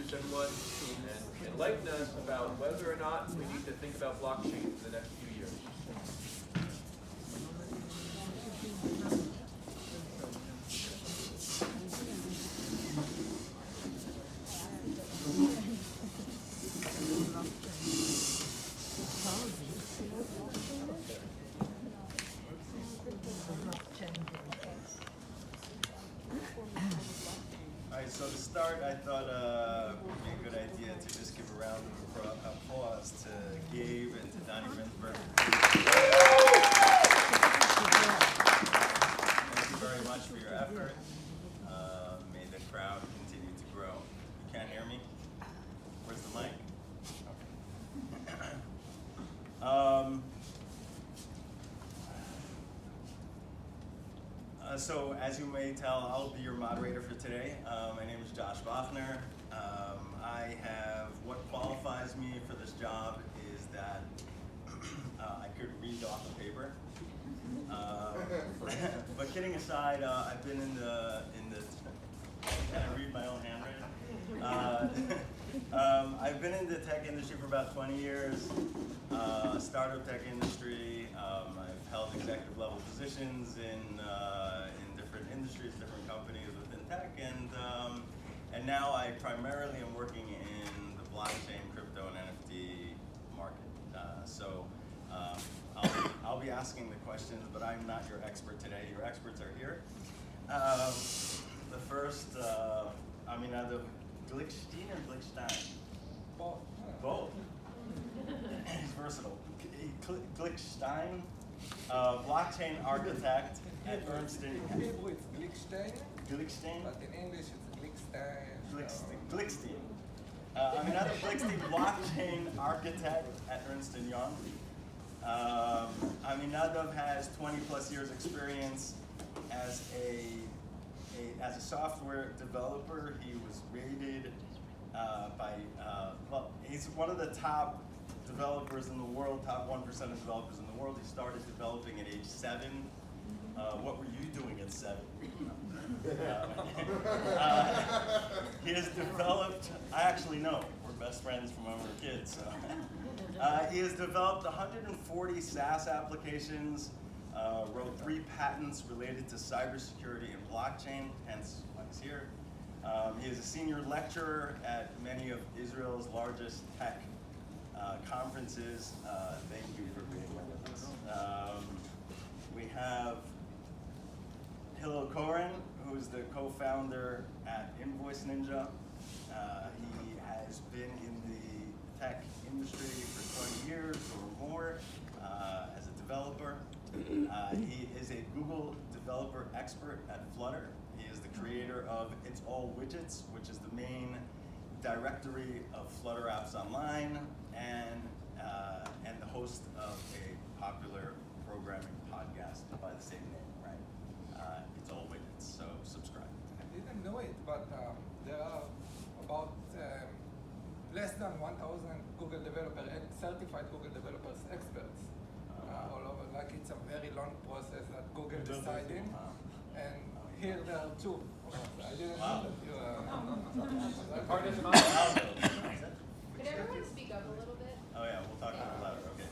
chosen one to enlighten us about whether or not we need to think about blockchain for the next few years. So to start, I thought it would be a good idea to just give a round of applause to Gabe and to Donnie Rinsberg. Thank you very much for your effort. May the crowd continue to grow. You can't hear me? Where's the mic? Okay. So as you may tell, I'll be your moderator for today. My name is Josh Bochner. What qualifies me for this job is that I could read off the paper. But kidding aside, I've been in the can I read my own handwriting? I've been in the tech industry for about 20 years, startup tech industry. I've held executive level positions in different industries, different companies within tech, and now I primarily am working in the blockchain, crypto, and NFT market. I'll be asking the questions, but I'm not your expert today. Your experts are here. The first, Aminadav, Glickshtein or Glickshtein? Both. Both. He's versatile. Glickshtein, blockchain architect at Ernst. In Hebrew it's Glickshtein. Glickshtein? But in English it's Glickshtein. Glickshtein. Aminadav Glickshtein, blockchain architect at Ernst & Young. Aminadav has 20 plus years experience as a software developer. He was rated he's one of the top developers in the world, top 1% of developers in the world. He started developing at age 7. What were you doing at 7? He has developed, I actually know, we're best friends from when we were kids. So. He has developed 140 SaaS applications, wrote 3 patents related to cybersecurity and blockchain, hence why he's here. He is a senior lecturer at many of Israel's largest tech conferences. Thank you for being with us. We have Hillel Coren, who is the co-founder at InvoiceNinja. He has been in the tech industry for 20 years or more as a developer. He is a Google developer expert at Flutter. He is the creator of It's All Widgets, which is the main directory of Flutter apps online, and the host of a popular programming podcast by the same name, right? It's All Widgets, so subscribe. I didn't know it, but there are about less than 1,000 Google certified Google developers experts all over. Like it's a very long process that Google decided, and here there are 2. I didn't know that you Pardes. Could everyone speak up a little bit? Oh yeah, we'll talk a little louder, okay.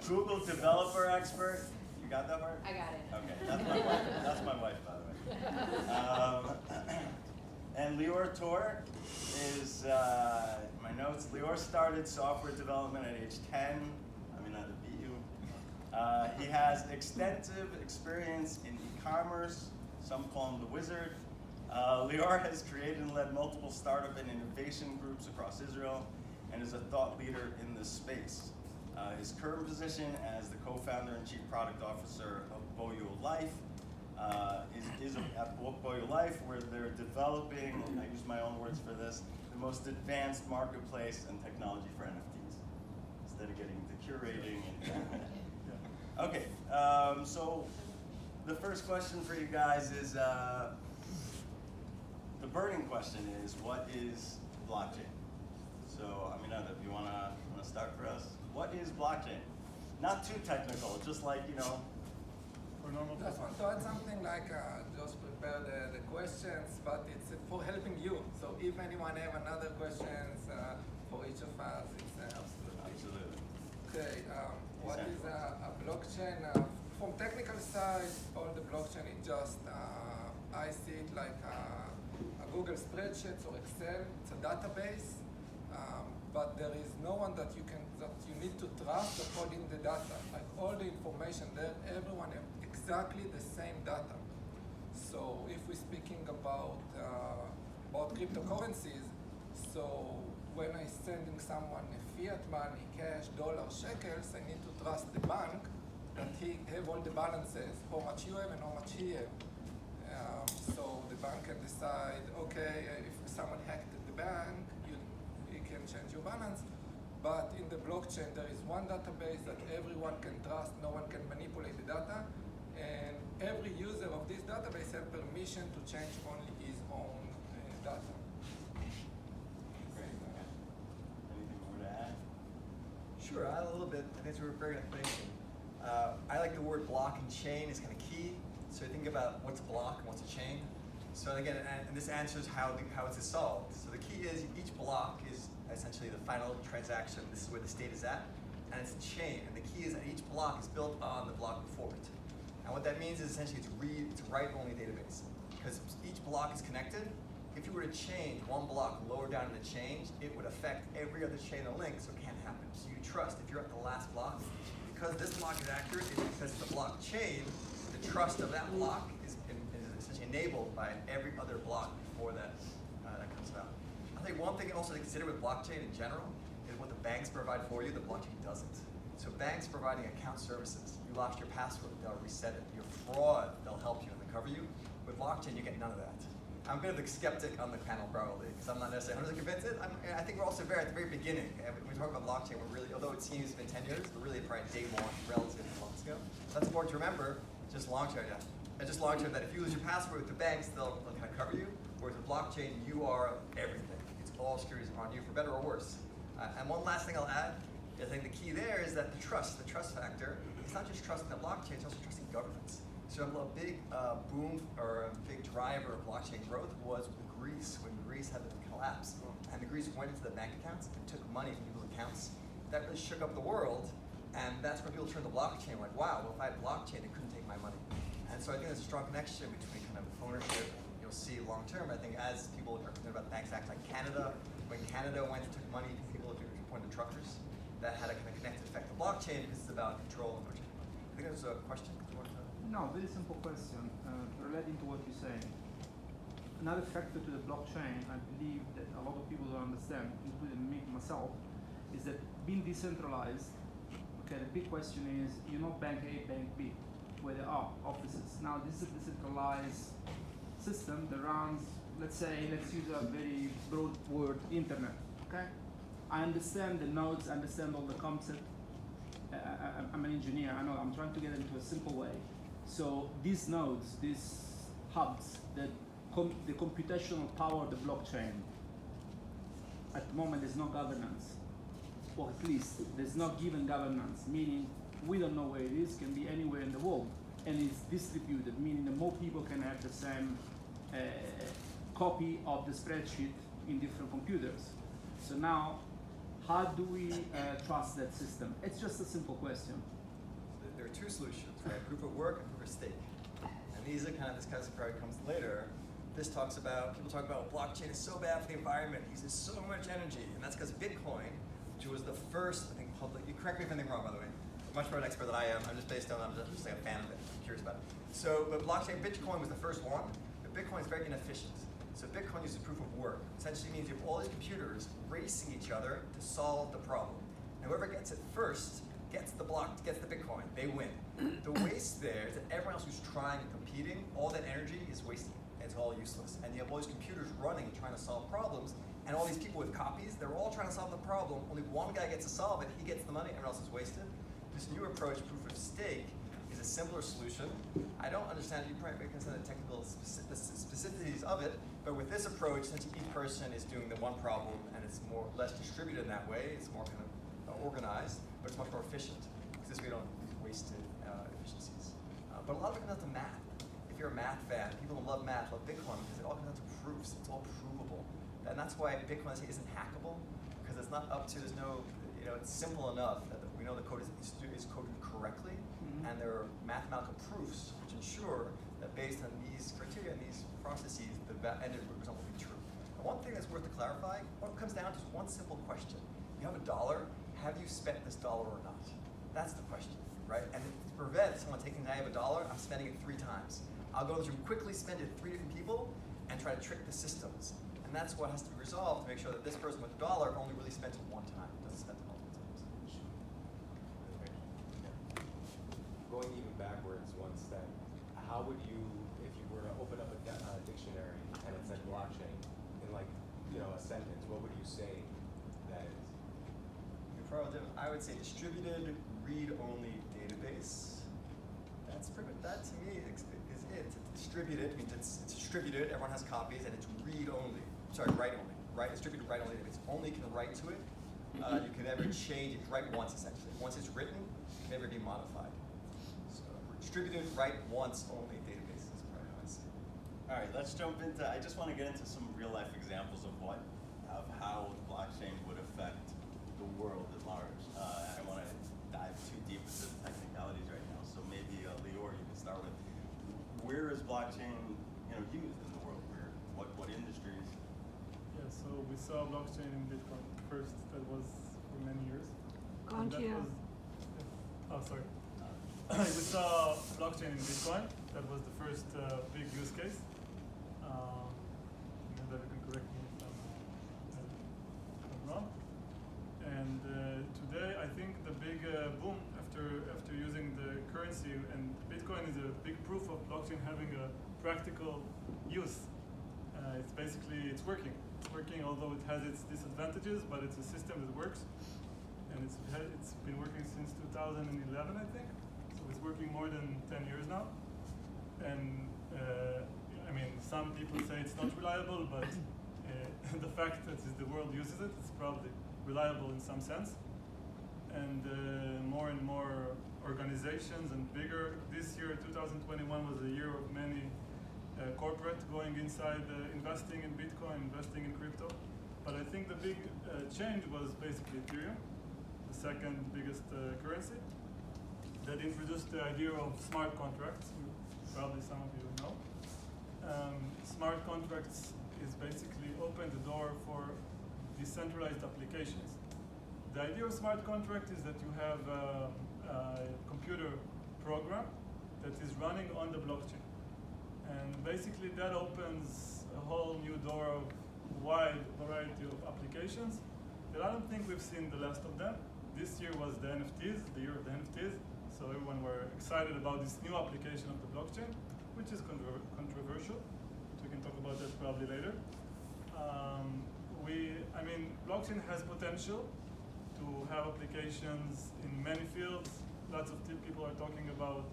Google developer expert, you got that part? I got it. Okay, that's my wife, by the way. And Lior Tor is, my notes, Lior started software development at age 10. I mean, not to beat you. He has extensive experience in e-commerce. Some call him the wizard. Lior has created and led multiple startup and innovation groups across Israel and is a thought leader in this space. His current position as the co-founder and chief product officer of Boyo Life is at Boyo Life, where they're developing, I use my own words for this, the most advanced marketplace and technology for NFTs, instead of getting into curating. And okay, so the first question for you guys is, the burning question is, what is blockchain? So, Aminadav, you wanna start for us? What is blockchain? Not too technical, just like, for normal people? Just want to add something like just prepare the questions, but it's for helping you. So if anyone have another questions for each of us, it's absolutely. Absolutely. Okay, what is a blockchain? From technical side, all the blockchain is just, I see it like a Google spreadsheet or Excel. It's a database, but there is no one that you need to trust according the data. Like all the information there, everyone have exactly the same data. So if we're speaking about cryptocurrencies, so when I'm sending someone a fiat money, cash, dollars, shekels, I need to trust the bank that he have all the balances, how much you have and how much he have. So the bank can decide, okay, if someone hacked the bank, you can change your balance. But in the blockchain, there is one database that everyone can trust, no one can manipulate the data, and every user of this database has permission to change only his own data. Great. Anything more to add? Sure, I add a little bit. I think it's a very good explanation. I like the word block and chain is kind of key. So think about what's a block and what's a chain. So again, and this answers how it's solved. So the key is each block is essentially the final transaction. This is where the state is at, and it's a chain. And the key is that each block is built on the block before it. And what that means is essentially it's a write-only database because each block is connected. If you were to change one block lower down in the chain, it would affect every other chain of link, so it can't happen. So you trust if you're at the last block, because this block is accurate, it's because it's a block chain, the trust of that block is essentially enabled by every other block before that comes about. I think one thing also to consider with blockchain in general is what the banks provide for you, the blockchain doesn't. So banks providing account services. You lost your password, they'll reset it. Your fraud, they'll help you and recover you. With blockchain, you get none of that. I'm a bit of a skeptic on the panel probably, because I'm not necessarily 100% convinced. I think we're also at the very beginning. And when we talk about blockchain, we're really, although it seems it's been 10 years, we're really probably day one relative to months ago. That's important to remember, just long term, yeah. And just long term that if you lose your password with the banks, they'll kind of cover you. Whereas with blockchain, you are everything. It's all securities on you, for better or worse. And one last thing I'll add, I think the key there is that the trust factor, it's not just trusting the blockchain, it's also trusting governments. So a big boom or a big driver of blockchain growth was with Greece, when Greece had the collapse. And the Greece went into the bank accounts and took money from people's accounts. That really shook up the world, and that's when people turned to blockchain, like, wow, well, if I had blockchain, it couldn't take my money. And so I think there's a strong connection between kind of ownership, you'll see long term. I think as people are thinking about banks act like Canada, when Canada went and took money from people to point to truckers, that had a kind of connected effect to blockchain because it's about control and ownership. I think there's a question. No, very simple question relating to what you're saying. Another factor to the blockchain, I believe that a lot of people don't understand, including me, myself, is that being decentralized, okay, the big question is, you're not bank A, bank B, where there are offices. Now, this is a decentralized system that runs, let's use a very broad word, internet, okay? I understand the nodes, I understand all the concepts. I'm an engineer, I know, I'm trying to get into a simple way. So these nodes, these hubs, the computational power of the blockchain, at the moment there's no governance, or at least there's no given governance, meaning we don't know where it is, can be anywhere in the world, and it's distributed, meaning that more people can have the same copy of the spreadsheet in different computers. So now, how do we trust that system? It's just a simple question. There are two solutions, right? Proof of work and proof of stake. And these are kind of, this kind of probably comes later. This talks about, people talk about blockchain is so bad for the environment, it uses so much energy. And that's because Bitcoin, which was the first, I think, public, you correct me if anything wrong, by the way. Much more an expert than I am. I'm just based on, I'm just like a fan of it. I'm curious about it. So, but blockchain, Bitcoin was the first one, but Bitcoin is very inefficient. So Bitcoin uses proof of work. Essentially means you have all these computers racing each other to solve the problem. And whoever gets it first gets the Bitcoin, they win. The waste there is that everyone else who's trying and competing, all that energy is wasted. It's all useless. And you have all these computers running, trying to solve problems, and all these people with copies, they're all trying to solve the problem. Only one guy gets to solve it, he gets the money, everyone else is wasted. This new approach, proof of stake, is a simpler solution. I don't understand, you probably understand the technical specificities of it, but with this approach, since each person is doing the one problem and it's less distributed in that way, it's more kind of organized, but it's much more efficient. Because this way you don't use wasted efficiencies. But a lot of it comes down to math. If you're a math fan, people who love math love Bitcoin because it all comes down to proofs. It's all provable. And that's why Bitcoin isn't hackable, because it's not up to, there's no, it's simple enough that we know the code is coded correctly, and there are mathematical proofs which ensure that based on these criteria and these processes, the ended result will be true. And one thing that's worth to clarify, what it comes down to is one simple question. You have $1, have you spent this dollar or not? That's the question, right? And to prevent someone taking the value of $1, I'm spending it 3 times. I'll go through quickly spend it 3 different people and try to trick the systems. And that's what has to be resolved to make sure that this person with $1 only really spent it 1 time, doesn't spend it multiple times. Going even backwards one step, how would you, if you were to open up a dictionary and it said blockchain in like, a sentence, what would you say that is? I would say distributed read-only database. That's pretty much, that to me is it. It's distributed, means it's distributed, everyone has copies, and it's read-only. Sorry, write-only. Right? Distributed write-only database. Only can write to it. You can never change it. Write once, essentially. Once it's written, it can never be modified. So distributed write once only database is probably how I see it. All right, let's jump into, I just want to get into some real life examples of how the blockchain would affect the world at large. I don't want to dive too deep into the technicalities right now, so maybe Lior, you can start with, where is blockchain used in the world? What industries? Yeah, so we saw blockchain in Bitcoin first, that was for many years. Can't you? Sorry. We saw blockchain in Bitcoin, that was the first big use case. That you can correct me if I'm wrong. And today, I think the big boom after using the currency, and Bitcoin is a big proof of blockchain having a practical use. It's working. It's working, although it has its disadvantages, but it's a system that works. And it's been working since 2011, I think. So it's working more than 10 years now. And some people say it's not reliable, but the fact that the world uses it, it's probably reliable in some sense. And more and more organizations and bigger. This year, 2021, was a year of many corporate going inside, investing in Bitcoin, investing in crypto. But I think the big change was basically Ethereum, the second biggest currency, that introduced the idea of smart contracts. Probably some of you know. Smart contracts is basically open the door for decentralized applications. The idea of smart contract is that you have a computer program that is running on the blockchain. And basically that opens a whole new door of wide variety of applications that I don't think we've seen the last of them. This year was the NFTs, the year of the NFTs. So everyone were excited about this new application of the blockchain, which is controversial. We can talk about that probably later. Blockchain has potential to have applications in many fields. Lots of people are talking about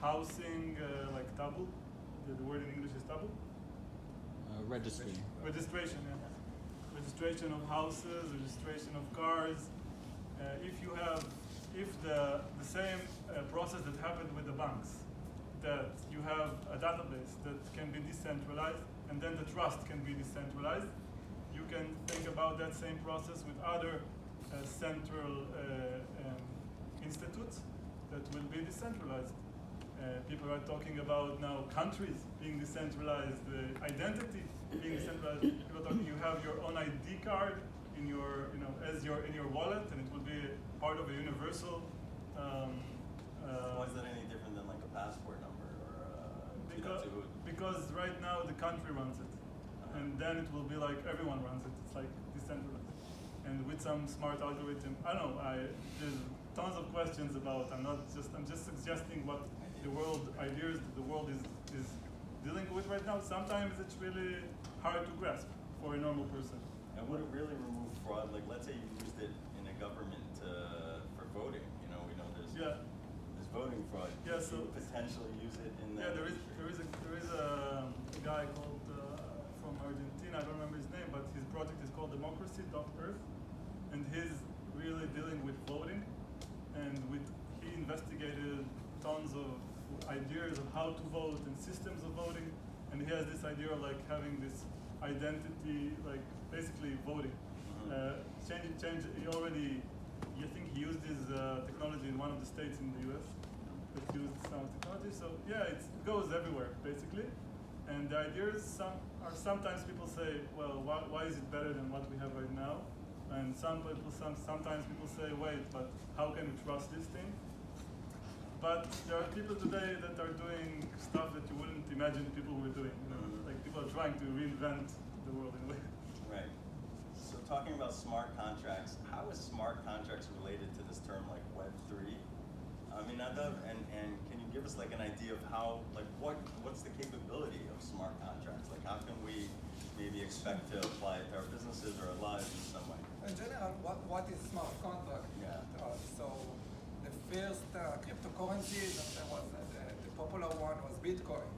housing, like tabu. The word in English is tabu? Registry. Registration, yeah. Registration of houses, registration of cars. If the same process that happened with the banks, that you have a database that can be decentralized, and then the trust can be decentralized, you can think about that same process with other central institutes that will be decentralized. People are talking about now countries being decentralized, identity being decentralized. People are talking, you have your own ID card in your, in your wallet, and it will be part of a universal. Why is that any different than like a passport number or because right now the country runs it, and then it will be like everyone runs it. It's like decentralized, and with some smart algorithm. I don't know. There's tons of questions about. I'm just suggesting what the world ideas that the world is dealing with right now. Sometimes it's really hard to grasp for a normal person. And would it really remove fraud? Like, let's say you used it in a government for voting. We know there's voting fraud. Yeah, so you potentially use it in that. Yeah, there is a guy called from Argentina. I don't remember his name, but his project is called Democracy.Earth, and he's really dealing with voting, and he investigated tons of ideas of how to vote and systems of voting, and he has this idea of like having this identity, like basically voting. Change. I think he used this technology in one of the states in the U.S. that used some technology. So yeah, it goes everywhere basically. And the ideas sometimes people say, well, why is it better than what we have right now? And sometimes people say, wait, but how can we trust this thing? But there are people today that are doing stuff that you wouldn't imagine people were doing. You know? Like people are trying to reinvent the world in a way. Right. So talking about smart contracts, how is smart contracts related to this term like Web3? Aminadav, and can you give us like an idea of how, like what's the capability of smart contracts? Like how can we maybe expect to apply it to our businesses or our lives in some way? In general, what is smart contract? Yeah. So the first cryptocurrency that was the popular one was Bitcoin.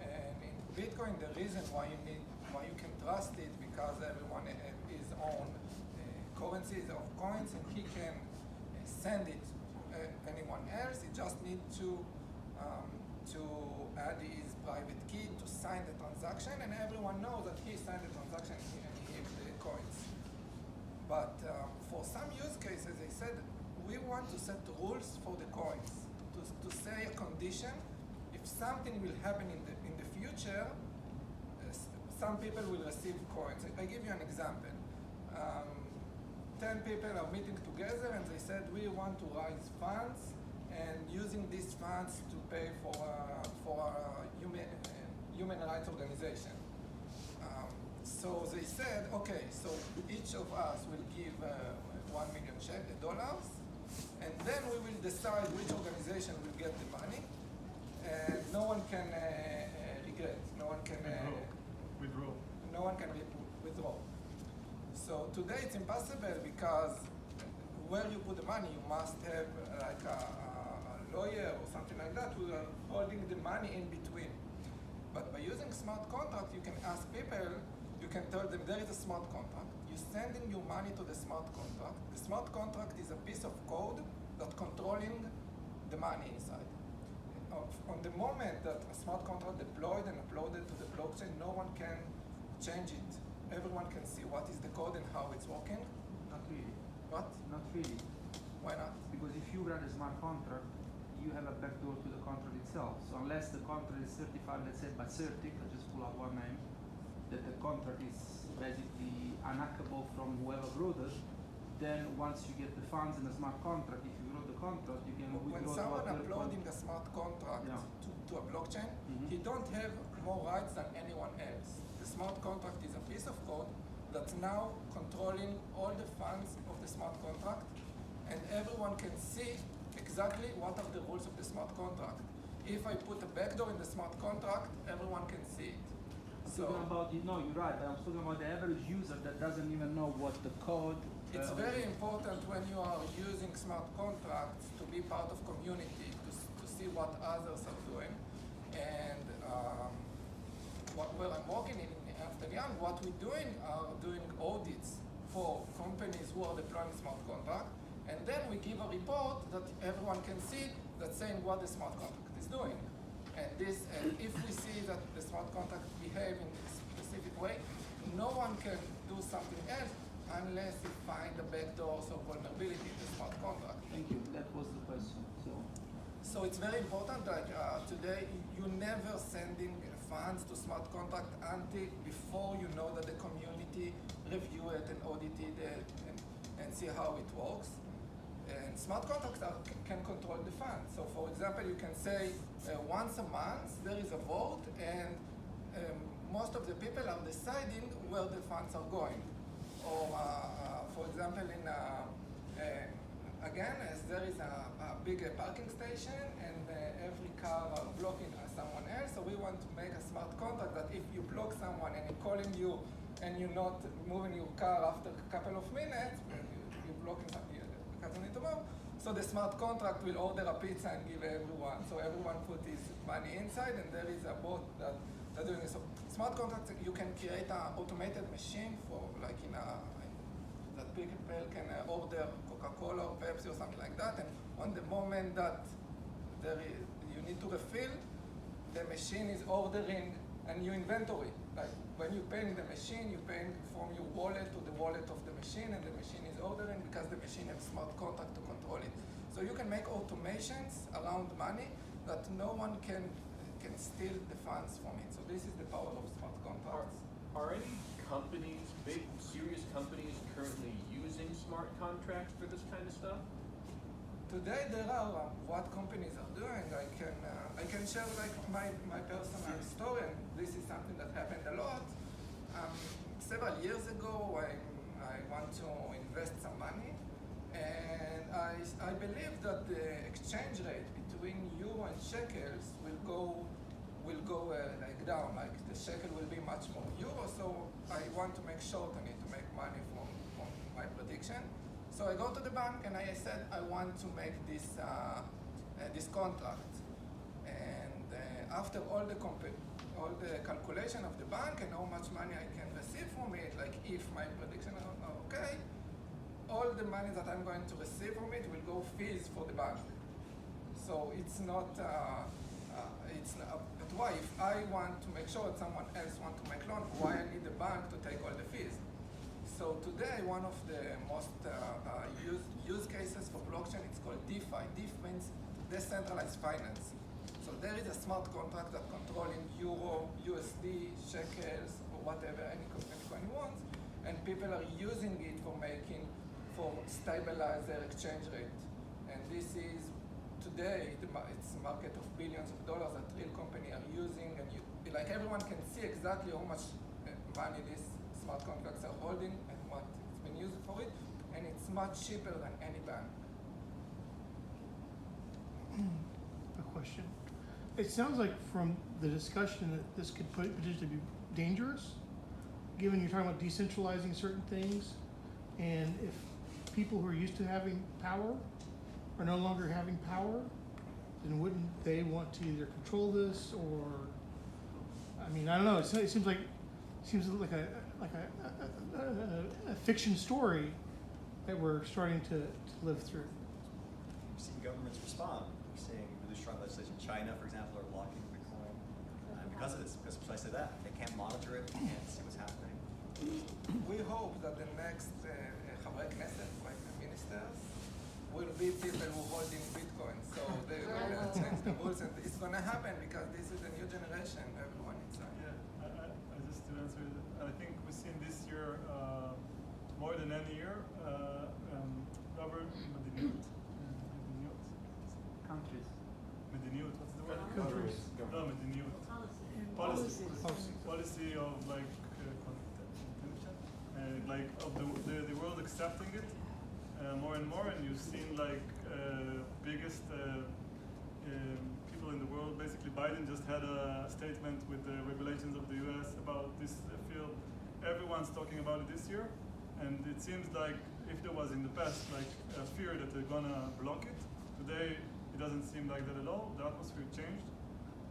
And in Bitcoin, the reason why you can trust it because everyone is own currencies of coins, and he can send it anyone else. He just need to add his private key to sign the transaction, and everyone knows that he signed the transaction and he gave the coins. But for some use cases, they said we want to set rules for the coins to say a condition. If something will happen in the future, some people will receive coins. I give you an example. 10 people are meeting together and they said we want to raise funds and using these funds to pay for a human rights organization. So they said, okay, so each of us will give $1 million, and then we will decide which organization will get the money, and no one can regret, no one can withdraw. No one can withdraw. So today it's impossible because where you put the money, you must have like a lawyer or something like that who are holding the money in between. But by using smart contract, you can ask people, you can tell them there is a smart contract. You're sending your money to the smart contract. The smart contract is a piece of code that controlling the money inside. On the moment that a smart contract deployed and uploaded to the blockchain, no one can change it. Everyone can see what is the code and how it's working. Not really. What? Not really. Why not? Because if you run a smart contract, you have a backdoor to the contract itself. So unless the contract is certified, let's say by Certic, I'll just pull out one name, that the contract is basically unhackable from whoever wrote it, then once you get the funds in a smart contract, if you wrote the contract, you can When withdraw someone uploading a smart contract to a blockchain, he don't have more rights than anyone else. The smart contract is a piece of code that's now controlling all the funds of the smart contract, and everyone can see exactly what are the rules of the smart contract. If I put a backdoor in the smart contract, everyone can see it. So talking about no, you're right, but I'm talking about the average user that doesn't even know what the code. it's very important when you are using smart contracts to be part of community, to see what others are doing. And where I'm working in Amsterdam, what we're doing are doing audits for companies who are deploying smart contract, and then we give a report that everyone can see that's saying what the smart contract is doing. And if we see that the smart contract behave in a specific way, no one can do something else unless you find the backdoors or vulnerability in the smart contract. Thank you. That was the question. So it's very important that today you're never sending funds to smart contract until before you know that the community review it and audit it and see how it works. And smart contracts can control the funds. So for example, you can say once a month there is a vote and most of the people are deciding where the funds are going. Or for example, again, as there is a big parking station and every car are blocking someone else, so we want to make a smart contract that if you block someone and he's calling you and you're not moving your car after a couple of minutes, you're blocking something, the customer need to move. So the smart contract will order a pizza and give everyone. So everyone put his money inside and there is a bot that doing it. So smart contracts, you can create an automated machine for like that people can order Coca-Cola or Pepsi or something like that, and on the moment that you need to refill, the machine is ordering a new inventory. Like when you're paying the machine, you're paying from your wallet to the wallet of the machine, and the machine is ordering because the machine has smart contract to control it. So you can make automations around money that no one can steal the funds from it. So this is the power of smart contracts. Are any companies, big serious companies, currently using smart contracts for this kind of stuff? Today there are what companies are doing. I can share like my personal story, and this is something that happened a lot. Several years ago, I want to invest some money, and I believe that the exchange rate between euro and shekels will go like down. Like the shekel will be much more euro, so I want to make short on it to make money from my prediction. So I go to the bank and I said I want to make this contract, and after all the calculation of the bank and how much money I can receive from it, like if my prediction are okay, all the money that I'm going to receive from it will go fees for the bank. So it's not. But why? If I want to make sure that someone else wants to make loan, why I need the bank to take all the fees? So today, one of the most use cases for blockchain, it's called DeFi. DeFi means decentralized finance. So there is a smart contract that controlling euro, USD, shekels, or whatever any coin wants, and people are using it for stabilize their exchange rate. And this is today it's a market of billions of dollars that real companies are using, and like everyone can see exactly how much money these smart contracts are holding and what it's been used for it, and it's much cheaper than any bank. A question. It sounds like from the discussion that this could potentially be dangerous, given you're talking about decentralizing certain things, and if people who are used to having power are no longer having power, then wouldn't they want to either control this or, I mean, I don't know. It seems like a fiction story that we're starting to live through. We've seen governments respond. We're seeing really strong legislation. China, for example, are blocking Bitcoin. And because of this, because precisely that, they can't monitor it, they can't see what's happening. We hope that the next חברי Knesset, like the ministers, will be people who holding Bitcoin. So they will change the rules, and it's going to happen because this is a new generation. Everyone inside. Yeah, I just to answer, I think we've seen this year more than any year. Robert, Countries. Medinut, what's the word? Countries. No, Medinut. Policy of like like of the world accepting it more and more, and you've seen like biggest people in the world. Basically, Biden just had a statement with the regulations of the U.S. about this field. Everyone's talking about it this year, and it seems like if there was in the past like a fear that they're gonna block it, today it doesn't seem like that at all. The atmosphere changed,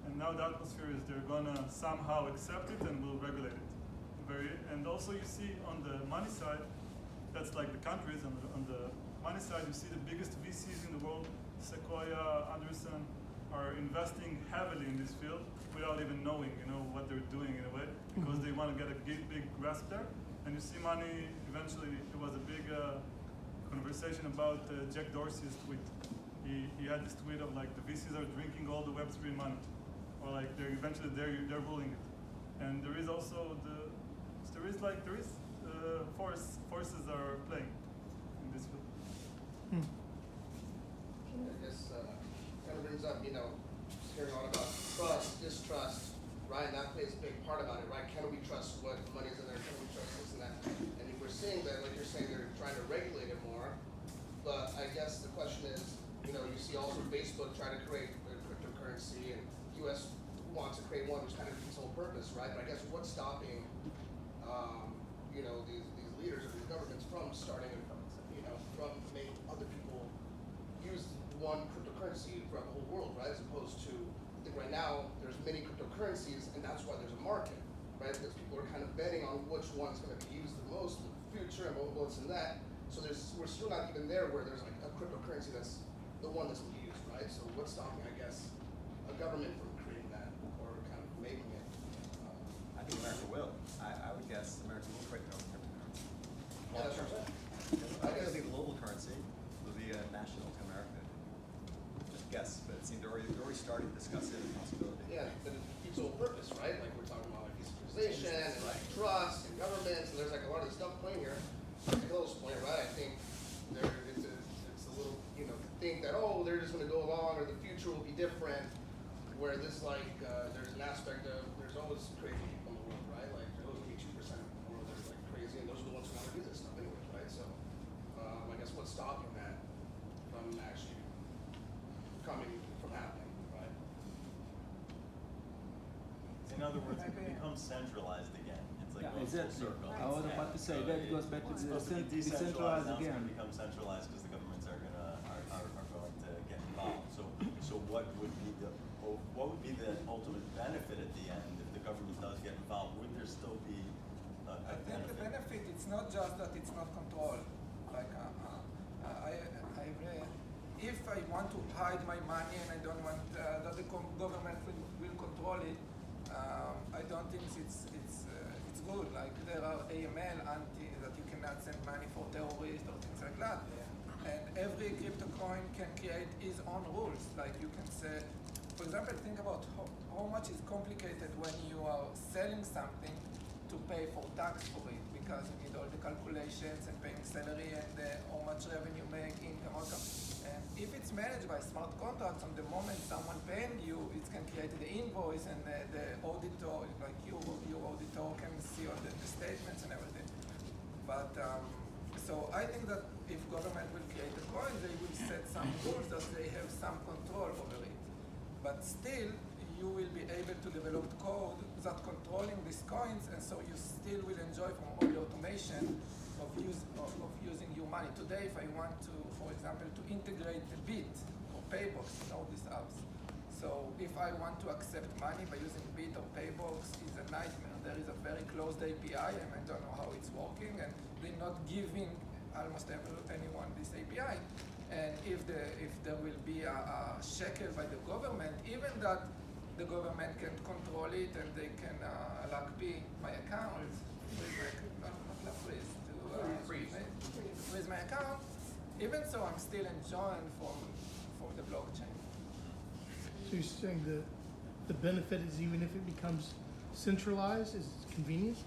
and now the atmosphere is they're gonna somehow accept it and will regulate it. And also you see on the money side, that's like the countries, on the money side you see the biggest VCs in the world, Sequoia, Anderson, are investing heavily in this field without even knowing, what they're doing in a way, because they want to get a big grasp there. And you see money, eventually there was a big conversation about Jack Dorsey's tweet. He had this tweet of like the VCs are drinking all the Web3 money, or like they're ruling it. And there is also forces are playing in this field. I guess kind of brings up, hearing a lot about trust, distrust, right? And that plays a big part about it, right? Can we trust what money is in there? Can we trust this and that? And if we're seeing that, like you're saying, they're trying to regulate it more. But I guess the question is, you see also Facebook try to create a cryptocurrency, and U.S. wants to create one which kind of defeats the whole purpose, right? But I guess what's stopping, these leaders of these governments from starting, from making other people use one cryptocurrency throughout the whole world, right? As opposed to, I think right now, there's many cryptocurrencies, and that's why there's a market, right? Because people are kind of betting on which one's going to be used the most in the future, and what's in that. So we're still not even there where there's like a cryptocurrency that's the one that's going to be used, right? So what's stopping, I guess, a government from creating that or kind of making it? I think America will. I would guess America will create their own cryptocurrency. Yeah, that's what I'm saying. I think it'll be a global currency. It'll be national to America. Just guess, but it seemed they're already started discussing the possibility. Yeah, but it defeats the whole purpose, right? Like we're talking about like decentralization and like trust and governments, and there's like a lot of stuff playing here. To Hillel's point, right? I think it's a little, you know, to think that they're just going to go along or the future will be different. Where this there's an aspect of there's always crazy people in the world, right? Like there's always going to be 2% of the world that are like crazy, and those are the ones who want to do this stuff anyways, right? So I guess what's stopping that from actually coming from happening, right? In other words, it becomes centralized again. It's like Yeah, going full exactly. circle. I was about to say So that goes back to it's the supposed to be decentralized now it's again. going to become centralized because the governments are going to get involved. So what would be the ultimate benefit at the end if the government does get involved? Would there still be a I think the benefit, it's not just that it's not controlled. Like, I read, if I want to hide my money and I don't want that the government will control it, I don't think it's good. Like there are AML that you cannot send money for terrorists or things like that. And every crypto coin can create its own rules. Like you can say, for example, think about how much is complicated when you are selling something to pay for tax for it, because you need all the calculations and paying salary and how much revenue make, income, outcome. And if it's managed by smart contracts, on the moment someone paying you, it can create the invoice and the auditor, like your auditor can see all the statements and everything. But so I think that if government will create a coin, they will set some rules that they have some control over it. But still, you will be able to develop code that controlling these coins, and so you still will enjoy from all the automation of using your money. Today, if I want to, for example, to integrate the Bit or Paybox, these apps. So if I want to accept money by using Bit or Paybox, it's a nightmare. There is a very closed API, and I don't know how it's working, and they're not giving almost anyone this API. And if there will be a shekel by the government, even that the government can control it and they can be my account, freeze my account. Even so, I'm still enjoying from the blockchain. So you're saying the benefit is even if it becomes centralized, is convenient?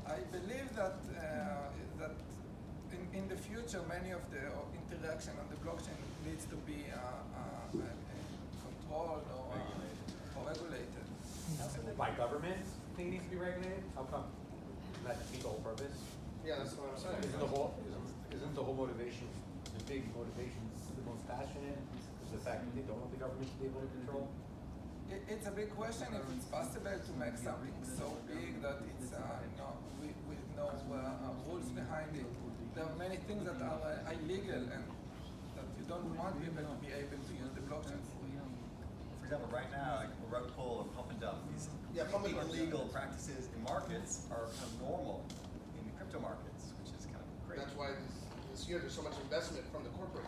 I believe that in the future, many of the interaction on the blockchain needs to be controlled or regulated. By government, thing needs to be regulated? How come? Doesn't that defeat the whole purpose? Yeah, that's what I'm saying. Isn't the whole motivation, the big motivation, the most passionate, is the fact that they don't want the government to be able to control? It's a big question if it's possible to make something so big that it's with no rules behind it. There are many things that are illegal and that you don't want people to be able to use the blockchain for. For example, right now, like a rug pull or pump and dump, these completely illegal practices in markets are kind of normal in the crypto markets, which is kind of crazy. That's why this year there's so much investment from the corporate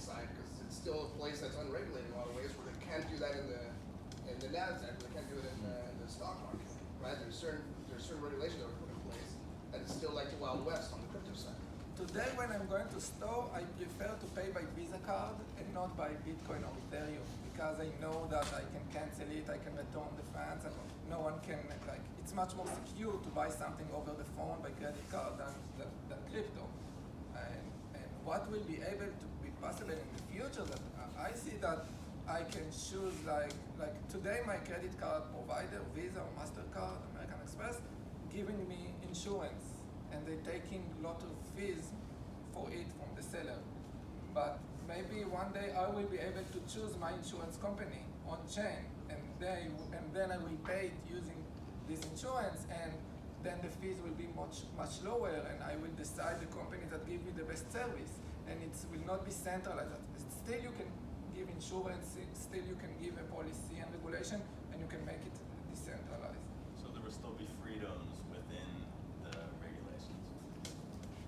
side, because it's still a place that's unregulated in a lot of ways where they can't do that in the NASDAQ, they can't do it in the stock market, right? There's certain regulations that are put in place that is still like the Wild West on the crypto side. Today, when I'm going to store, I prefer to pay by Visa card and not by Bitcoin or Ethereum, because I know that I can cancel it, I can return the funds, and no one can, it's much more secure to buy something over the phone by credit card than crypto. And what will be able to be possible in the future, that I see that I can choose, like today my credit card provider, Visa or MasterCard, American Express, giving me insurance, and they're taking a lot of fees for it from the seller. But maybe one day I will be able to choose my insurance company on chain, and then I will pay it using this insurance, and then the fees will be much lower, and I will decide the company that give me the best service, and it will not be centralized. Still you can give insurance, still you can give a policy and regulation, and you can make it decentralized. So there will still be freedoms within the regulations.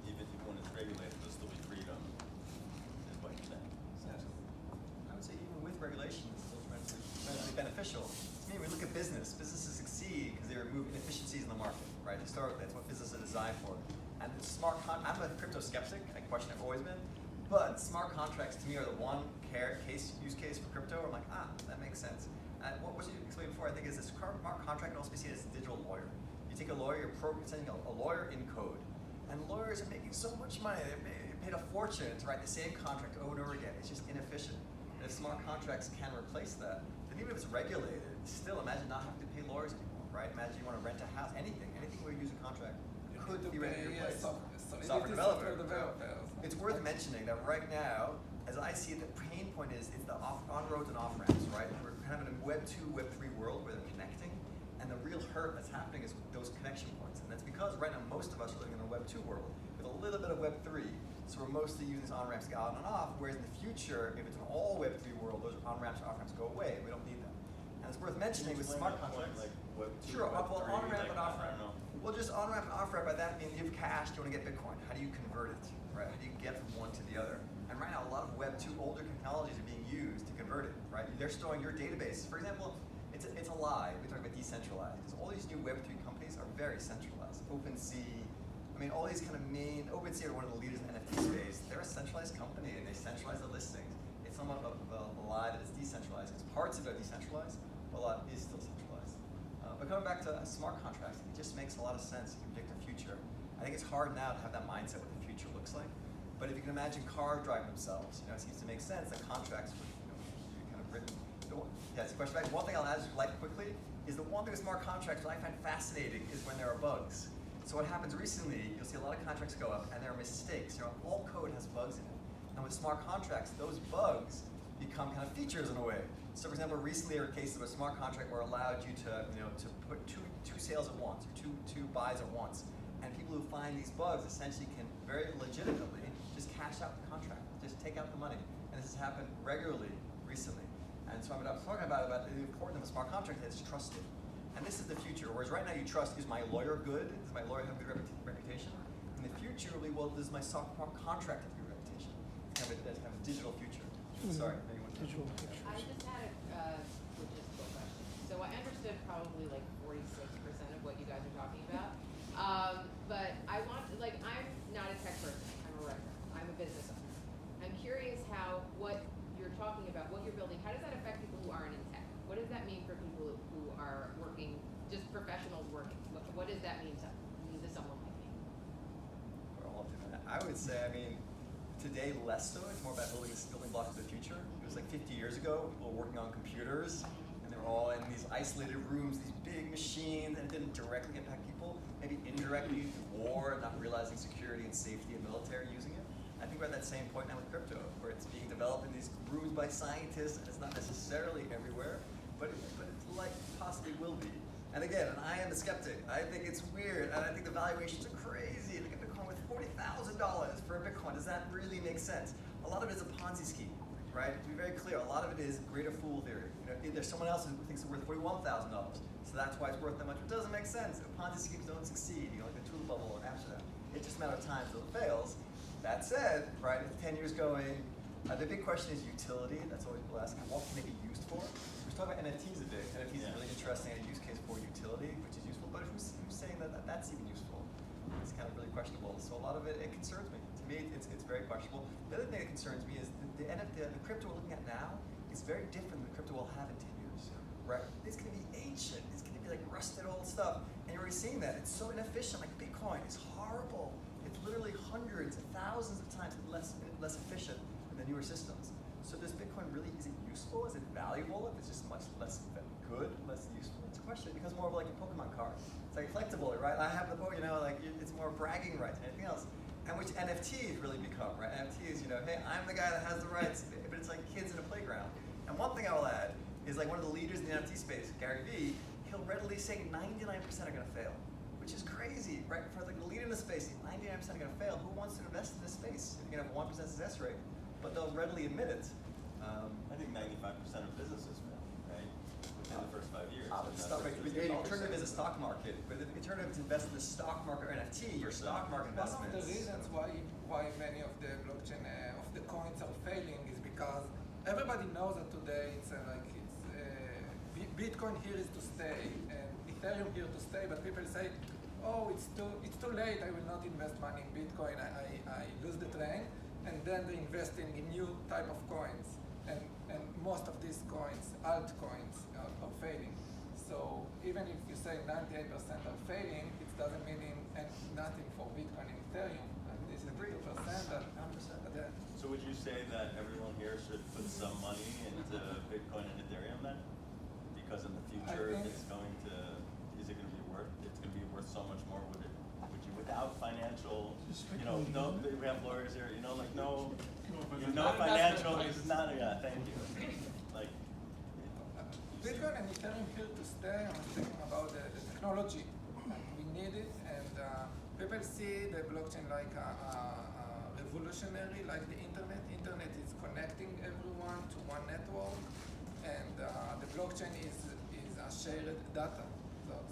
Even when it's regulated, there'll still be freedom, is what you're saying. I would say even beneficial. To me, we look at business. Businesses succeed because they remove inefficiencies in the market, right? Historically, that's what businesses are designed for. And I'm a crypto skeptic. I question it, I've always been. But smart contracts to me are the one use case for crypto. I'm like, that makes sense. And what you explained before, I think, is this smart contract can also be seen as a digital lawyer. You take a lawyer, you're sending a lawyer in code. And lawyers are making so much money. They paid a fortune to write the same contract over and over again. It's just inefficient. And if smart contracts can replace that, then even if it's regulated, still imagine not having to pay lawyers anymore, right? Imagine you want to rent a house, anything where you use a contract could be ready to replace. Software developer. It's worth mentioning that right now, as I see it, the pain point is it's the on-roads and off-ramps, right? We're kind of in a Web 2, Web 3 world where they're connecting, and the real hurt that's happening is those connection points. And that's because right now most of us are living in a Web 2 world with a little bit of Web 3. So we're mostly using these on-ramps to get on and off, whereas in the future, if it's an all Web 3 world, those on-ramps and off-ramps go away. We don't need them. And it's worth mentioning with smart contracts. Like Web 2, Sure, Web 3, on-ramp like, and off-ramp. I don't know. Well, just on-ramp and off-ramp, by that means you have cash, you want to get Bitcoin. How do you convert it, right? How do you get from one to the other? And right now, a lot of Web 2 older technologies are being used to convert it, right? They're storing your database. For example, it's a lie. We talk about decentralized, because all these new Web 3 companies are very centralized. OpenSea, all these kind of OpenSea are one of the leaders in the NFT space. They're a centralized company, and they centralize the listings. It's somewhat of a lie that it's decentralized, because parts of it are decentralized, but a lot is still centralized. But coming back to smart contracts, it just makes a lot of sense to predict the future. I think it's hard now to have that mindset what the future looks like. But if you can imagine cars driving themselves, it seems to make sense that contracts would be kind of written. It's a question back. One thing I'll add like quickly is the one thing with smart contracts that I find fascinating is when there are bugs. So what happens recently, you'll see a lot of contracts go up and there are mistakes. All code has bugs in it. And with smart contracts, those bugs become kind of features in a way. So for example, recently there were cases where a smart contract where allowed you to put two sales at once, or two buys at once. And people who find these bugs essentially can very legitimately just cash out the contract, just take out the money. And this has happened regularly recently. And so I'm talking about the importance of a smart contract that is trusted. And this is the future, whereas right now you trust, is my lawyer good? Does my lawyer have a good reputation? In the future, it'll be, well, does my smart contract have a good reputation? Have a digital future. Sorry, anyone? Digital I just had a logistical question. So I understood probably like 46% of what you guys are talking about. But I want, I'm not a tech person. I'm a writer. I'm a business owner. I'm curious how what you're talking about, what you're building, how does that affect people who aren't in tech? What does that mean for people who are working, just professionals working? What does that mean to someone like me? I would say, today less so. It's more about building blocks of the future. It was like 50 years ago, people were working on computers, and they were all in these isolated rooms, these big machines, and it didn't directly impact people. Maybe indirectly through war, not realizing security and safety and military using it. I think we're at that same point now with crypto, where it's being developed in these rooms by scientists, and it's not necessarily everywhere, but it possibly will be. And again, I am a skeptic. I think it's weird, and I think the valuations are crazy. Look at Bitcoin with $40,000 for a Bitcoin. Does that really make sense? A lot of it is a Ponzi scheme, right? To be very clear, a lot of it is greater fool theory. There's someone else who thinks it's worth $41,000, so that's why it's worth that much. It doesn't make sense. Ponzi schemes don't succeed, like the Tulip bubble or Amsterdam. It's just a matter of time until it fails. That said, right, it's 10 years going. The big question is utility. That's always people asking, what can it be used for? We're talking about NFTs a bit. NFTs is really interesting, a use case for utility, which is useful, but who's saying that that's even useful? It's kind of really questionable. So a lot of it concerns me. To me, it's very questionable. The other thing that concerns me is the crypto we're looking at now is very different than the crypto we'll have in 10 years, right? It's going to be ancient. It's going to be like rusted old stuff. And you're already seeing that. It's so inefficient. Like Bitcoin is horrible. It's literally hundreds and thousands of times less efficient than the newer systems. So does Bitcoin really, is it useful? Is it valuable if it's just much less good, less useful? It's a question. It becomes more of like a Pokemon card. It's like collectible, right? I have the book, it's more bragging rights than anything else. And which NFTs really become, right? NFTs, hey, I'm the guy that has the rights, but it's like kids in a playground. And one thing I will add is like one of the leaders in the NFT space, Gary Vee, he'll readily say 99% are gonna fail, which is crazy, right? For like the leader in the space, 99% are gonna fail. Who wants to invest in this space? If you're gonna have a 1% success rate, but they'll readily admit it. I think 95% of businesses fail, right? Within the first 5 years. The alternative is a stock market, but the alternative to invest in the stock market or NFT, your stock market investments. One of the reasons why many of the blockchain of the coins are failing is because everybody knows that today it's Bitcoin here is to stay and Ethereum here to stay, but people say, oh, it's too late, I will not invest money in Bitcoin, I lose the train, and then they invest in new type of coins. And most of these coins, altcoins, are failing. So even if you say 98% are failing, it doesn't mean nothing for Bitcoin and Ethereum. And this is 3% that. So would you say that everyone here should put some money into Bitcoin and Ethereum then? Because in the future, it's going to be worth so much more. Would you, without financial, no, we have lawyers here, no financial, it's not, thank you. Like, Bitcoin and Ethereum here to stay. I'm thinking about the technology. We need it, and people see the blockchain like revolutionary, like the internet. Internet is connecting everyone to one network, and the blockchain is a shared data.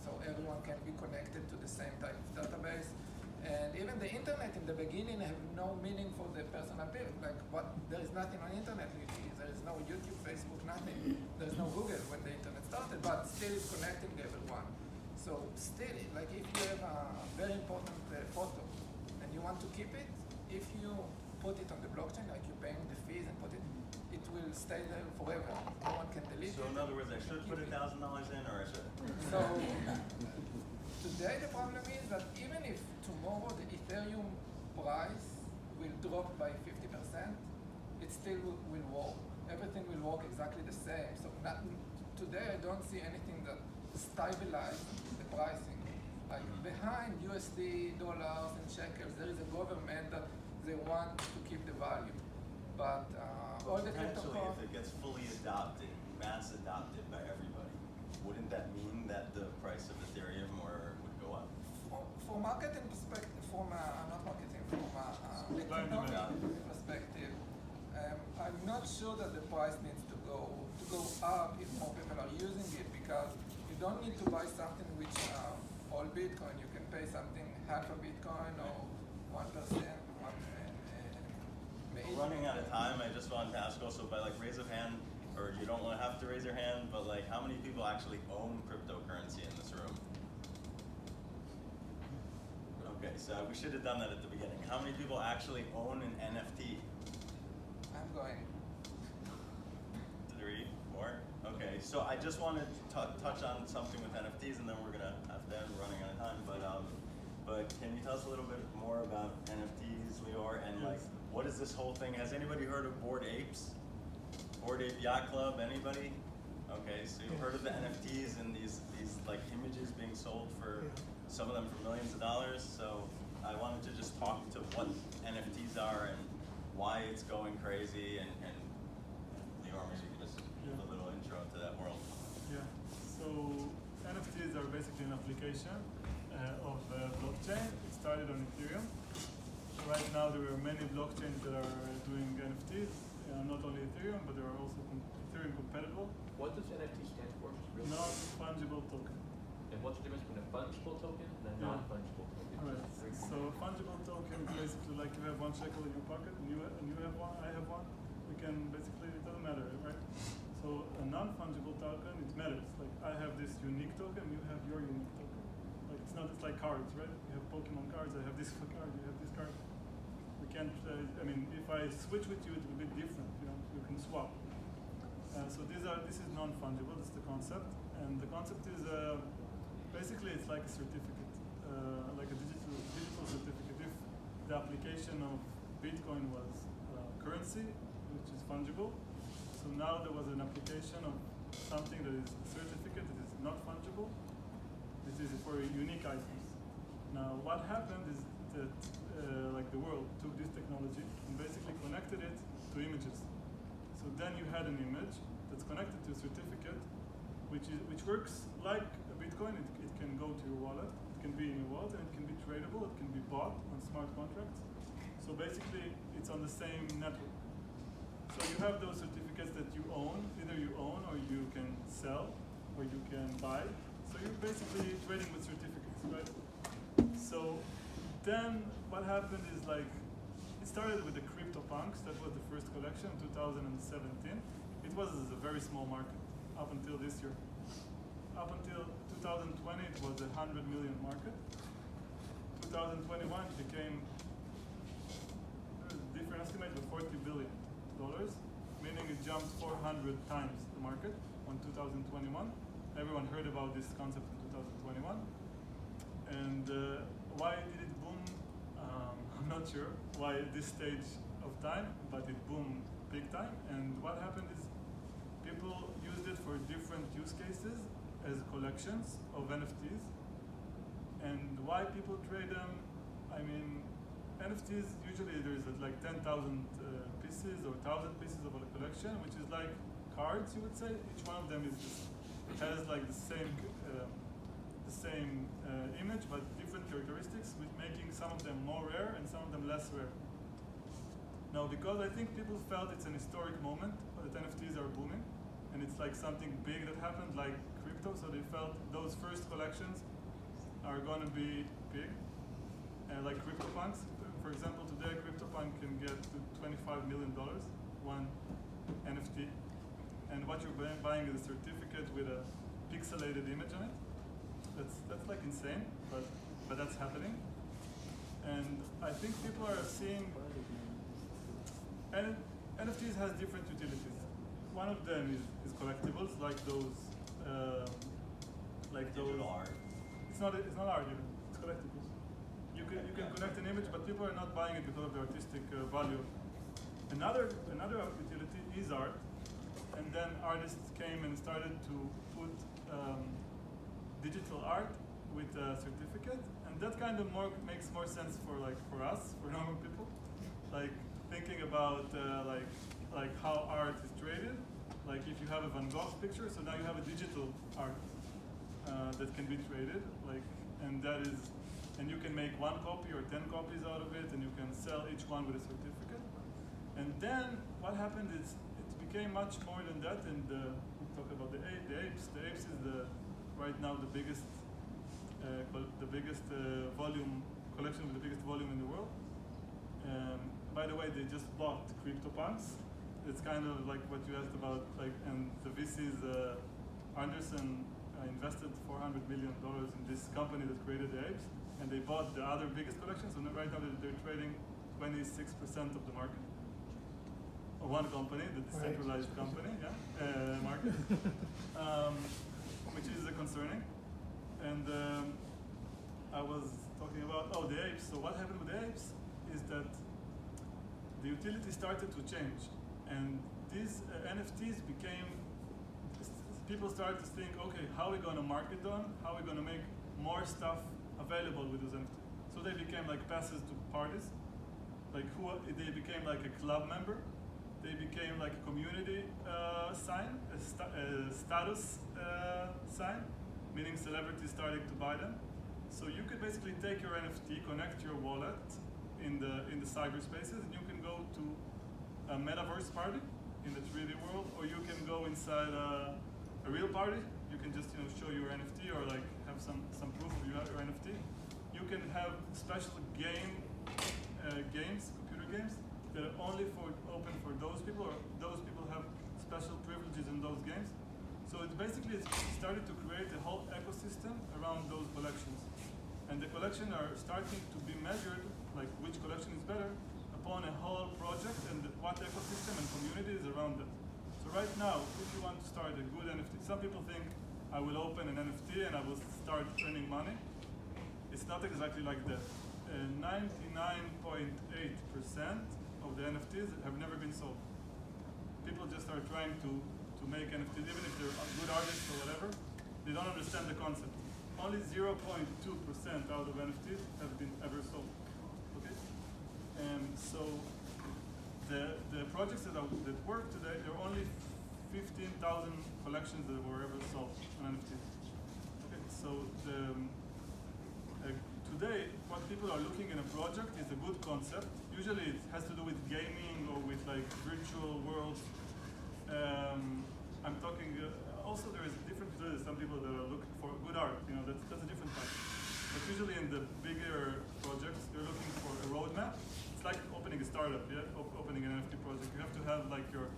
So everyone can be connected to the same type of database. And even the internet in the beginning have no meaning for the personal people. Like there is nothing on internet really. There is no YouTube, Facebook, nothing. There's no Google when the internet started, but still it's connecting everyone. So still, like if you have a very important photo and you want to keep it, if you put it on the blockchain, like you're paying the fees and put it, it will stay there forever. No one can delete it. So in other words, I should put $1,000 in, or I should? So today the problem is that even if tomorrow the Ethereum price will drop by 50%, it still will work. Everything will work exactly the same. So today I don't see anything that stabilizes the pricing. Like behind USD, dollars, and shekels, there is a government that they want to keep the value. But all the potentially, if it gets fully adopted, mass adopted by everybody, wouldn't that mean that the price of Ethereum would go up? For marketing perspective, not marketing, from economic perspective, I'm not sure that the price needs to go up if more people are using it, because you don't need to buy something which all Bitcoin. You can pay something half a Bitcoin or 1%. We're running out of time. I just wanted to ask also by raise of hand, or you don't have to raise your hand, but how many people actually own cryptocurrency in this room? Okay, so we should have done that at the beginning. How many people actually own an NFT? I'm going. 3, 4. Okay, so I just wanted to touch on something with NFTs, and then we're gonna have to end. We're running out of time. But can you tell us a little bit more about NFTs, Lior, and what is this whole thing? Has anybody heard of Bored Apes? Bored Ape Yacht Club? Anybody? Okay, so you've heard of the NFTs and these images being sold for some of them for millions of dollars. So I wanted to just talk to what NFTs are and why it's going crazy, and Lior, maybe you could just give a little intro to that world. Yeah. So NFTs are basically an application of blockchain. It started on Ethereum. Right now there are many blockchains that are doing NFTs, not only Ethereum, but there are also Ethereum compatible. What does NFT stand for? Non-fungible token. And what's the difference between a fungible token and a non-fungible token? Right. So a fungible token is basically like you have 1 shekel in your pocket and you have one, I have one. We can basically, it doesn't matter, right? So a non-fungible token, it matters. Like I have this unique token, you have your unique token. Like it's like cards, right? You have Pokemon cards, I have this card, you have this card. We can't, if I switch with you, it will be different, you can swap. So this is non-fungible, that's the concept. And the concept is, basically it's like a certificate, like a digital certificate. If the application of Bitcoin was currency, which is fungible, so now there was an application of something that is a certificate that is not fungible. This is for unique items. Now what happened is that the world took this technology and basically connected it to images. So then you had an image that's connected to a certificate, which works like a Bitcoin. It can go to your wallet, it can be in your wallet, and it can be tradable, it can be bought on smart contracts. So basically, it's on the same network. So you have those certificates that you own, either you own or you can sell, or you can buy. So you're basically trading with certificates, right? So then what happened is it started with the CryptoPunks. That was the first collection in 2017. It was a very small market up until this year. up until 2020, it was a 100 million market. 2021 became, there's a different estimate, but $40 billion, meaning it jumped 400 times the market on 2021. Everyone heard about this concept in 2021. And why did it boom? I'm not sure why at this stage of time, but it boomed big time. And what happened is people used it for different use cases as collections of NFTs. And why people trade them? I mean, NFTs, usually there's like 10,000 pieces or 1,000 pieces of a collection, which is like cards, you would say. Each one of them is has like the same image, but different characteristics, with making some of them more rare and some of them less rare. Now, because I think people felt it's an historic moment that NFTs are booming, and it's like something big that happened, like crypto, so they felt those first collections are going to be big, like CryptoPunks. For example, today CryptoPunk can get to $25 million, one NFT, and what you're buying is a certificate with a pixelated image on it. That's like insane, but that's happening. And I think people are seeing, and NFTs has different utilities. One of them is collectibles, like those, Digital art. It's not art even. It's collectibles. You can connect an image, but people are not buying it because of the artistic value. Another utility is art, and then artists came and started to put digital art with a certificate, and that kind of makes more sense for us, for normal people, like thinking about like how art is traded. Like if you have a Van Gogh picture, so now you have a digital art that can be traded, and you can make 1 copy or 10 copies out of it, and you can sell each one with a certificate. And then what happened is it became much more than that, and we talk about the apes. The apes is right now the biggest volume collection with the biggest volume in the world. By the way, they just bought CryptoPunks. It's kind of like what you asked about, and the VCs, Anderson invested $400 million in this company that created the apes, and they bought the other biggest collection. So right now they're trading 26% of the market. Or one company, the decentralized company, market, which is concerning. And I was talking about the apes. So what happened with the apes is that the utility started to change, and these NFTs people started to think, okay, how are we going to market them? How are we going to make more stuff available with those NFTs? So they became like passes to parties. They became like a club member. They became like a community sign, a status sign, meaning celebrities starting to buy them. So you could basically take your NFT, connect your wallet in the cyberspaces, and you can go to a metaverse party in the 3D world, or you can go inside a real party. You can just show your NFT, or like have some proof of your NFT. You can have special games, computer games, that are only open for those people, or those people have special privileges in those games. So it started to create a whole ecosystem around those collections. And the collections are starting to be measured, like which collection is better, upon a whole project and what ecosystem and community is around it. So right now, if you want to start a good NFT, some people think I will open an NFT and I will start earning money. It's not exactly like that. 99.8% of the NFTs have never been sold. People just are trying to make NFTs, even if they're good artists or whatever. They don't understand the concept. Only 0.2% out of NFTs have been ever sold. Okay? And so the projects that work today, there are only 15,000 collections that were ever sold on NFTs. Okay, so today, what people are looking in a project is a good concept. Usually it has to do with gaming or with like virtual worlds. I'm talking, also there is different utilities. Some people that are looking for good art, that's a different type. But usually in the bigger projects, they're looking for a roadmap. It's like opening a startup, opening an NFT project. You have to have like your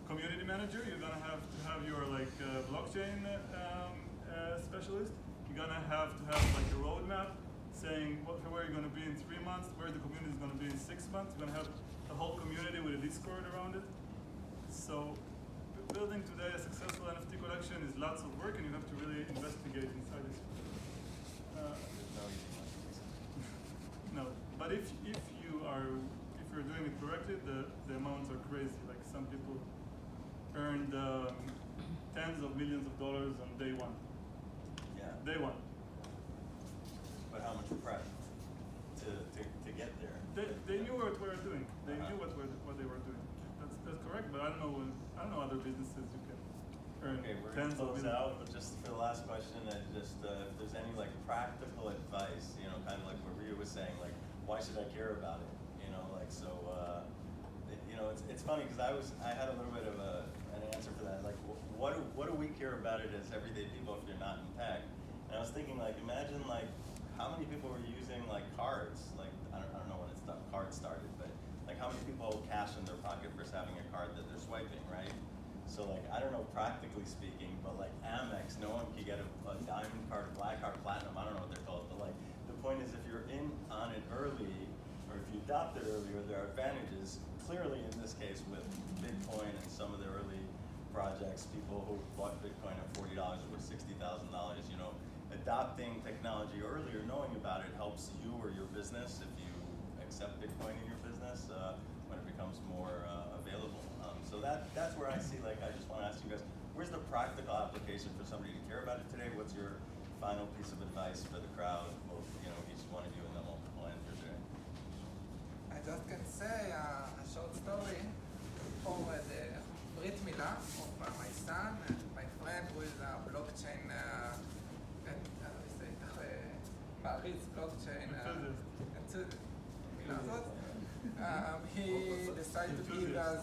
community manager. You're gonna have to have your like blockchain specialist, you're gonna have to have like a roadmap saying where you're gonna be in 3 months, where the community is gonna be in 6 months. You're gonna have a whole community with a Discord around it. So building today a successful NFT collection is lots of work, and you have to really investigate inside this. No, but if you're doing it correctly, the amounts are crazy. Like some people earned tens of millions of dollars on day one. Yeah. Day one. But how much prep to get there? They knew what we were doing. They knew what they were doing. That's correct. But I don't know other businesses you can earn Okay, we're gonna tens of close millions. out, but just for the last question, and just if there's any like practical advice, you know, kind of like what Ria was saying, like why should I care about it? You know, like so, you know, it's funny because I had a little bit of an answer for that. Like, what do we care about it as everyday people if you're not in tech? And I was thinking, like, imagine like how many people were using like cards? Like I don't know when cards started, but like how many people hold cash in their pocket versus having a card that they're swiping, right? So like I don't know practically speaking, but like Amex, no one can get a diamond card, black card, platinum. I don't know what they're called, but like the point is if you're in on it early, or if you adopt it earlier, there are advantages. Clearly, in this case, with Bitcoin and some of the early projects, people who bought Bitcoin at $40 or $60,000, you know, adopting technology earlier, knowing about it helps you or your business if you accept Bitcoin in your business when it becomes more available. So that's where I see, like, I just want to ask you guys, where's the practical application for somebody to care about it today? What's your final piece of advice for the crowd, both, you know, each one of you and then we'll answer today? I just can say a short story for the Brit Milah of my son, my friend who is a blockchain, מעריץ blockchain enthusiast. He decided to give us,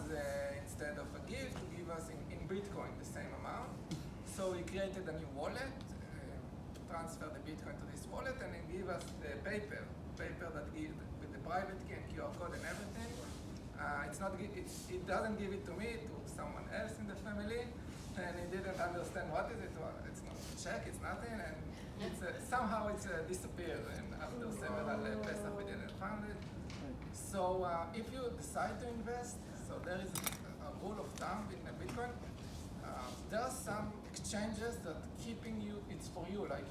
instead of a gift, to give us in Bitcoin the same amount. So he created a new wallet, transferred the Bitcoin to this wallet, and he gave us the paper that gives with the private key and QR code and everything. It doesn't give it to me, to someone else in the family, and he didn't understand what is it. Well, it's not a check, it's nothing, and somehow it's disappeared. And after several Pesach, we didn't find it. So if you decide to invest, so there is a rule of thumb in Bitcoin. There are some exchanges that keeping you, it's for you. Like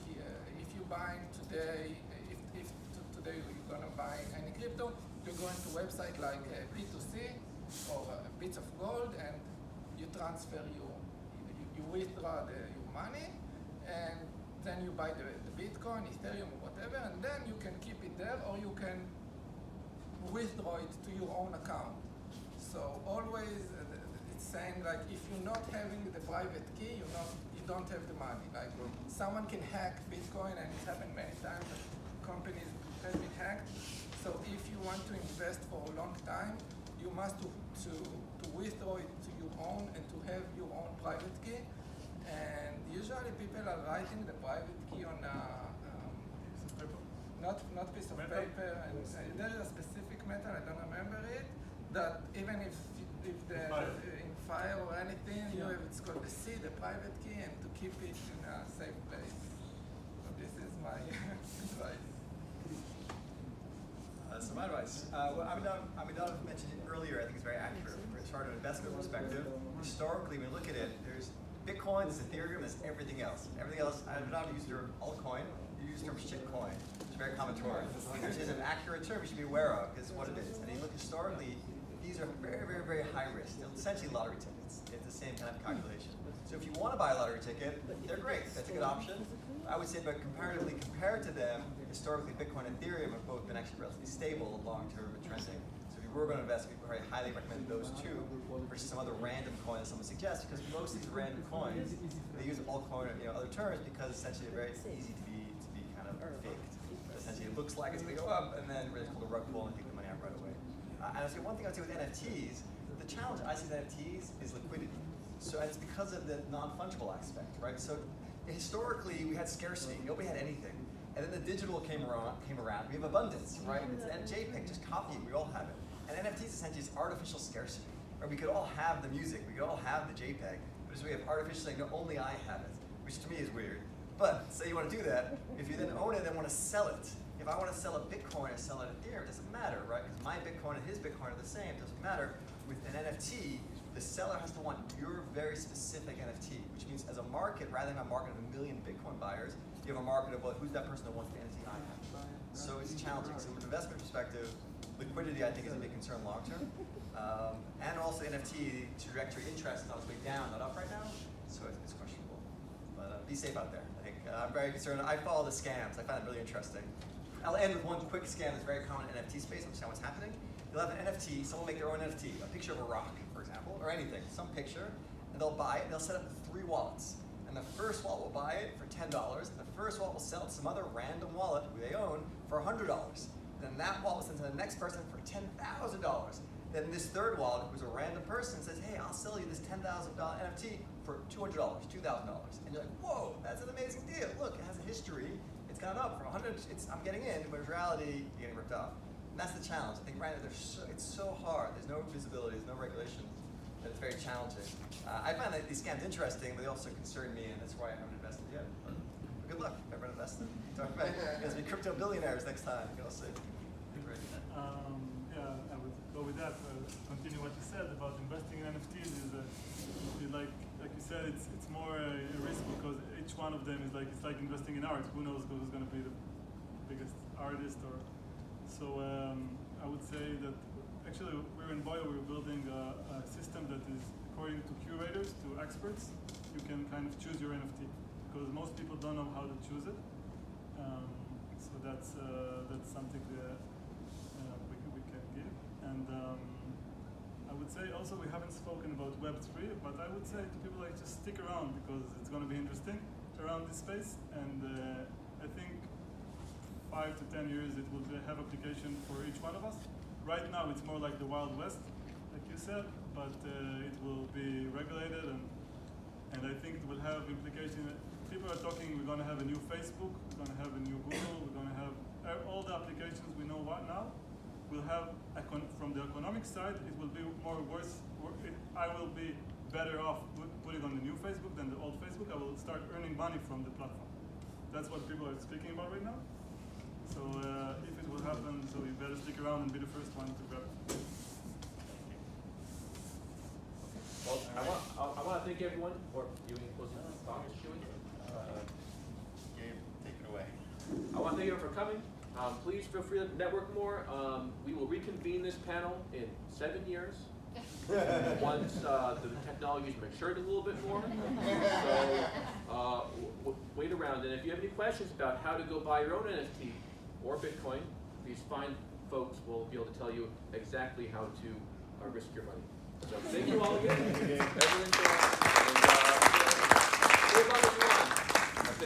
if you're buying today, if today you're gonna buy any crypto, you're going to website like P2C or Bits of Gold, and you transfer you withdraw your money, and then you buy the Bitcoin, Ethereum, or whatever, and then you can keep it there, or you can withdraw it to your own account. So always it's saying like if you're not having the private key, you don't have the money. Like someone can hack Bitcoin, and it's happened many times that companies have been hacked. So if you want to invest for a long time, you must to withdraw it to your own and to have your own private key. And usually people are writing the private key on not piece of paper, and there is a specific metal, I don't remember it, that even if the in fire or anything, you have, it's called the C, the private key, and to keep it in a safe place. So this is my advice. So my advice, well, Aminadav mentioned it earlier, I think it's very accurate. As far as an investment perspective, historically, when we look at it, there's Bitcoin, there's Ethereum, there's everything else. Everything else, Aminadav used the term altcoin, you use the term shitcoin. Very common-tory, which is an accurate term you should be aware of, because what it is. And you look historically, these are very, very, very high risk. They're essentially lottery tickets. It's the same kind of calculation. So if you want to buy a lottery ticket, they're great. That's a good option. I would say, but comparatively, compared to them, historically, Bitcoin and Ethereum have both been actually relatively stable, long-term, and trending. So if you were going to invest, we very highly recommend those two versus some other random coin that someone suggests, because most of these random coins, they use altcoin or other terms because essentially they're very easy to be kind of faked. Essentially, it looks like it's going to go up, and then really pull the rug pull and take the money out right away. And I'll say one thing I'd say with NFTs, the challenge I see with NFTs is liquidity. So and it's because of the non-fungible aspect, right? So historically, we had scarcity. Nobody had anything. And then the digital came around. We have abundance, right? It's a JPEG, just copy it. We all have it. And NFTs essentially is artificial scarcity. Or we could all have the music. We could all have the JPEG. But we have artificial saying, no, only I have it, which to me is weird. But say you want to do that, if you then own it and want to sell it, if I want to sell a Bitcoin or sell it Ethereum, it doesn't matter, right? Because my Bitcoin and his Bitcoin are the same, it doesn't matter. With an NFT, the seller has to want your very specific NFT, which means as a market, rather than a market of 1 million Bitcoin buyers, you have a market of, well, who's that person that wants the NFT I have? So it's challenging. So from an investment perspective, liquidity I think is a big concern long term. And also NFT trajectory interest is on its way down, not up right now, so it's questionable. But be safe out there. I think I'm very concerned. I follow the scams. I find it really interesting. I'll end with one quick scam that's very common in NFT space. I'll understand what's happening. You'll have an NFT, someone will make their own NFT, a picture of a rock, for example, or anything, some picture, and they'll buy it, and they'll set up 3 wallets. And the first wallet will buy it for $10, and the first wallet will sell it to some other random wallet who they own for $100. Then that wallet will send to the next person for $10,000. Then this third wallet, who's a random person, says, hey, I'll sell you this $10,000 NFT for $200, $2,000. And you're like, whoa, that's an amazing deal. Look, it has a history. It's gone up from 100, I'm getting in, but in reality, you're getting ripped off. And that's the challenge. I think right now, it's so hard. There's no visibility, there's no regulation, that it's very challenging. I find that these scams interesting, but they also concern me, and that's why I haven't invested yet. But good luck, if everyone invested. Talk about you guys be crypto billionaires next time. You can all see. Great. Yeah, I would go with that. Continue what you said about investing in NFTs is like you said, it's more a risk because each one of them is like, it's like investing in art. Who knows who's going to be the biggest artist or so. I would say that actually we're in Boyo. We're building a system that is according to curators, to experts. You can kind of choose your NFT because most people don't know how to choose it. So that's something that we can give. And I would say also we haven't spoken about Web3, but I would say to people like just stick around because it's going to be interesting around this space. And I think 5 to 10 years it will have application for each one of us. Right now it's more like the Wild West, like you said, but it will be regulated and I think it will have implication. People are talking, we're going to have a new Facebook, we're going to have a new Google, we're going to have all the applications we know right now. We'll have, from the economic side, it will be more worse. I will be better off putting on the new Facebook than the old Facebook. I will start earning money from the platform. That's what people are speaking about right now. So if it will happen, so you better stick around and be the first one to grab it. Well, I want to thank everyone for viewing closing thoughts. Gabe, take it away. I want to thank everyone for coming. Please feel free to network more. We will reconvene this panel in 7 years. Once the technology's matured a little bit more. So wait around. And if you have any questions about how to go buy your own NFT or Bitcoin, these fine folks will be able to tell you exactly how to risk your money. So thank you all again.